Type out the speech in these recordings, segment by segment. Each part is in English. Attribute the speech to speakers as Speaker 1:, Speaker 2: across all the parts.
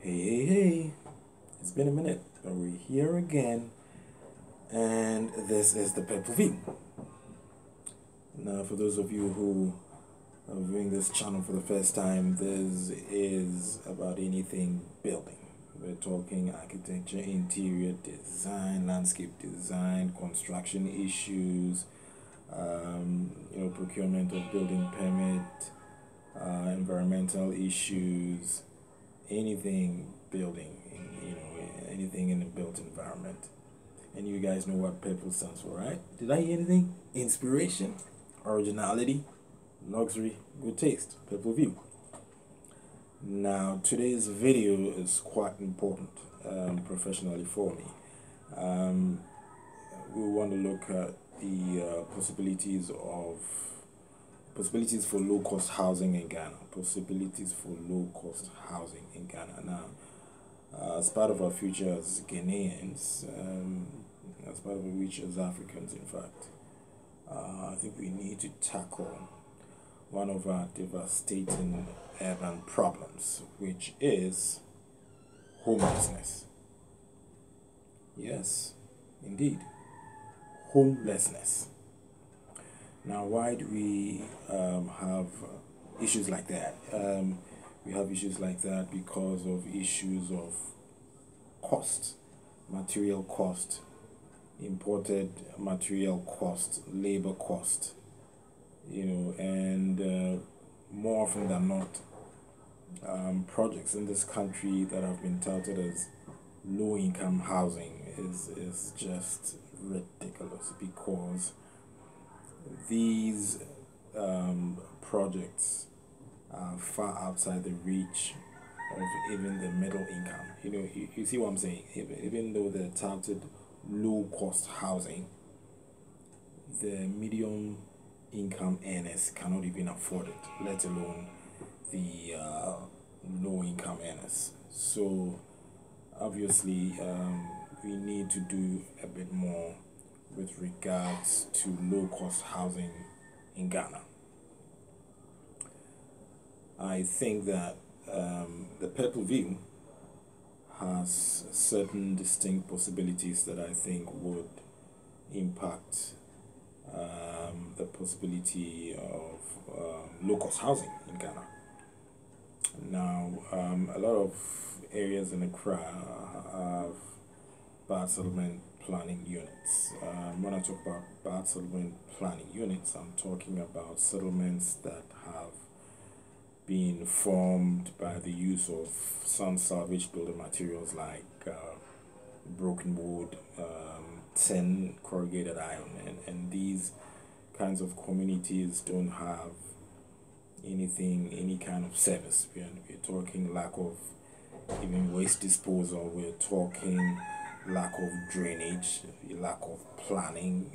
Speaker 1: Hey, it's been a minute, but we're here again, and this is the Purple View. Now, for those of you who are viewing this channel for the first time, this is about anything building. We're talking architecture, interior design, landscape design, construction issues, procurement of building permit, environmental issues, anything building, anything in the built environment. And you guys know what purple stands for, right? Did I hear anything? Inspiration, originality, luxury, good taste. Purple View. Now, today's video is quite important professionally for me. We want to look at the possibilities for low-cost housing in Ghana. Possibilities for low-cost housing in Ghana. Now, as part of our future as Ghanaians, as part of our future as Africans, in fact, I think we need to tackle one of our devastating urban problems, which is homelessness. Yes, indeed, homelessness. Now, why do we have issues like that? We have issues like that because of issues of cost, material cost, imported material cost, labor cost, and more often than not, projects in this country that have been touted as low-income housing is just ridiculous, because these projects are far outside the reach of even the middle income. You see what I'm saying? Even though they're touted low-cost housing, the medium income earners cannot even afford it, let alone the low-income earners. So obviously, we need to do a bit more with regards to low-cost housing in Ghana. I think that the Purple View has certain distinct possibilities that I think would impact the possibility of low-cost housing in Ghana. Now, a lot of areas in Accra have bad settlement planning units. When I talk about bad settlement planning units, I'm talking about settlements that have been formed by the use of some salvaged building materials like broken wood, tin, corrugated iron, and these kinds of communities don't have any kind of service. We're talking lack of even waste disposal. We're talking lack of drainage, lack of planning,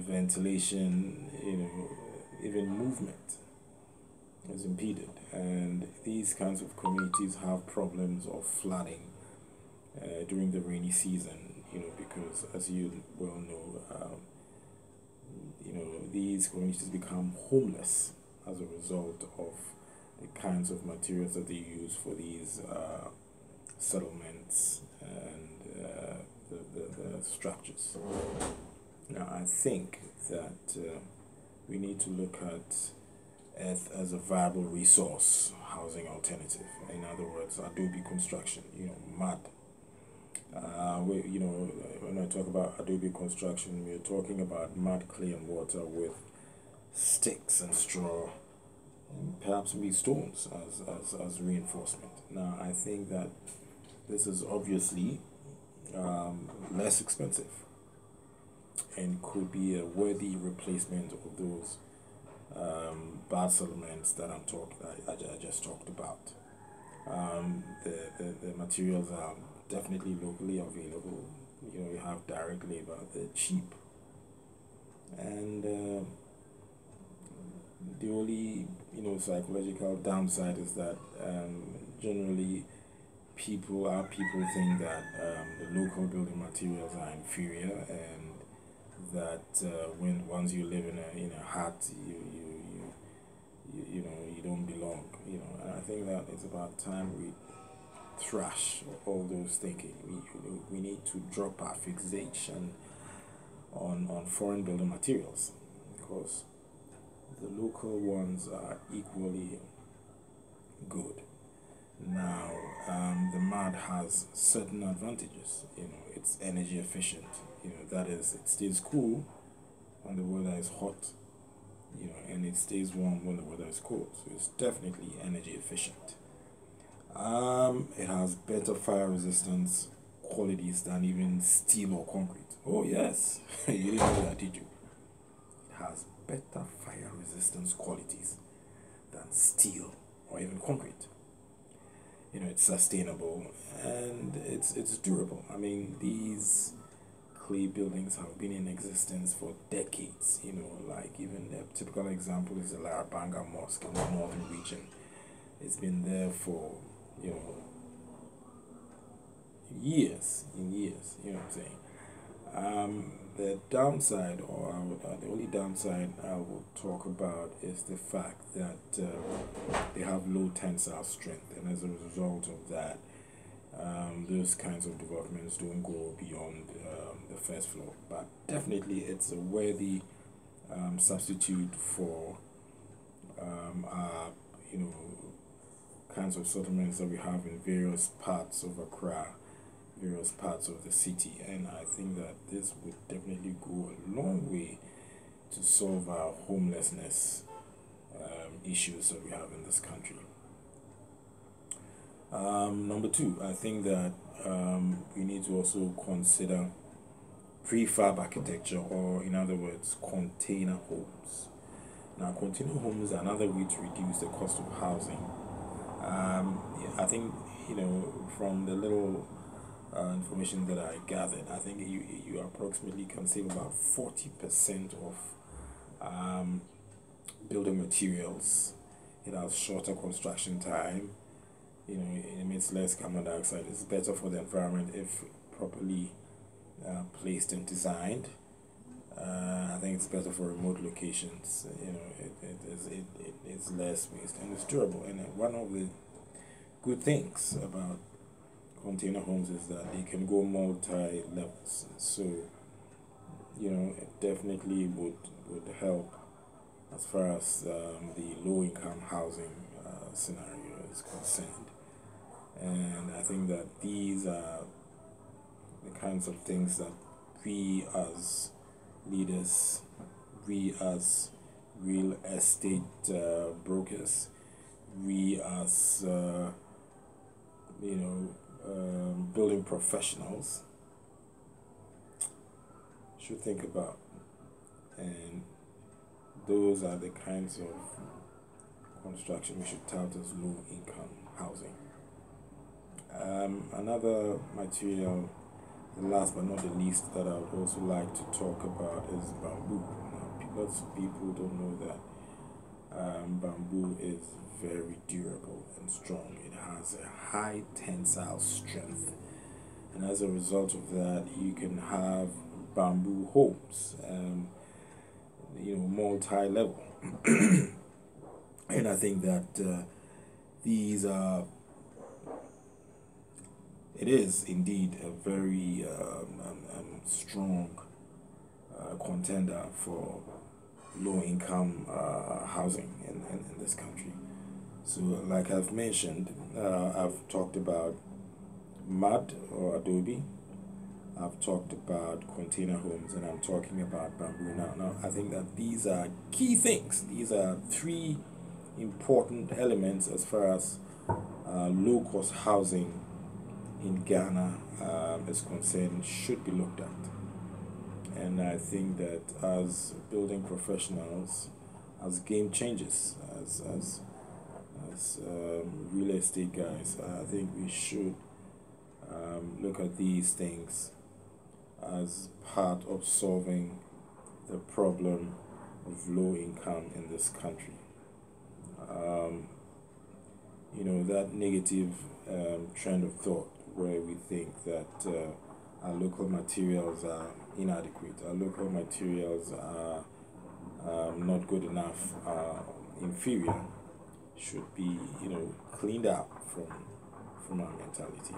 Speaker 1: ventilation, even movement is impeded. And these kinds of communities have problems of flooding during the rainy season, because as you well know, these communities become homeless as a result of the kinds of materials that they use for these settlements and the structures. Now, I think that we need to look at earth as a viable resource housing alternative. In other words, adobe construction, mud. When I talk about adobe construction, we're talking about mud, clay, and water with sticks and straw, and perhaps maybe stones as reinforcement. Now, I think that this is obviously less expensive and could be a worthy replacement of those bad settlements that I just talked about. The materials are definitely locally available. You have direct labor, they're cheap, and the only psychological downside is that generally our people think that the local building materials are inferior, and that once you live in a hut, you don't belong. And I think that it's about time we thrash all those thinking. We need to drop our fixation on foreign building materials, because the local ones are equally good. Now, the mud has certain advantages. It's energy efficient. That is, it stays cool when the weather is hot, and it stays warm when the weather is cold. So it's definitely energy efficient. It has better fire resistance qualities than even steel or concrete. Oh yes, you didn't know that, did you? It has better fire resistance qualities than steel or even concrete. It's sustainable and it's durable. I mean, these clay buildings have been in existence for decades. Like even a typical example is the Larabanga Mosque in the northern region. It's been there for years and years. You know what I'm saying? The downside, the only downside I will talk about is the fact that they have low tensile strength, and as a result of that, those kinds of developments don't go beyond the first floor. But definitely, it's a worthy substitute for our, kinds of settlements that we have in various parts of Accra, various parts of the city, and I think that this would definitely go a long way to solve our homelessness issues that we have in this country. Number two, I think that we need to also consider prefab architecture, or in other words, container homes. Now, container homes are another way to reduce the cost of housing. I think, from the little information that I gathered, I think you approximately can save about 40% of building materials. It has shorter construction time. It emits less carbon dioxide. It's better for the environment if properly placed and designed. I think it's better for remote locations. It is less waste and it's durable. And one of the good things about container homes is that they can go multi-levels. So, it definitely would help as far as the low-income housing scenario is concerned. And I think that these are the kinds of things that we as leaders, we as real estate brokers, we as building professionals should think about. And those are the kinds of construction we should tout as low income housing. Another material, the last but not the least, that I would also like to talk about is bamboo. Now, lots of people don't know that bamboo is very durable and strong. It has a high tensile strength, and as a result of that, you can have bamboo homes, multi-level. And I think that these are. It is indeed a very strong contender for low-income housing in this country. So, like I've mentioned, I've talked about mud or adobe, I've talked about container homes, and I'm talking about bamboo now. Now, I think that these are key things. These are three important elements as far as low-cost housing in Ghana is concerned, should be looked at. And I think that as building professionals, as game changers, as real estate guys, I think we should look at these things as part of solving the problem of low income in this country. That negative trend of thought where we think that our local materials are inadequate, our local materials are not good enough, inferior, should be, cleaned out from our mentality.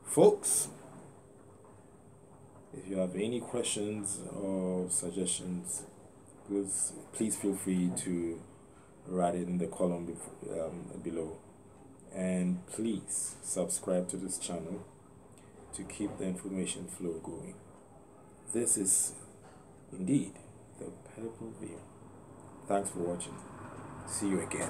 Speaker 1: Folks, if you have any questions or suggestions, please feel free to write it in the column below. And please subscribe to this channel to keep the information flow going. This is indeed the Purple View. Thanks for watching. See you again.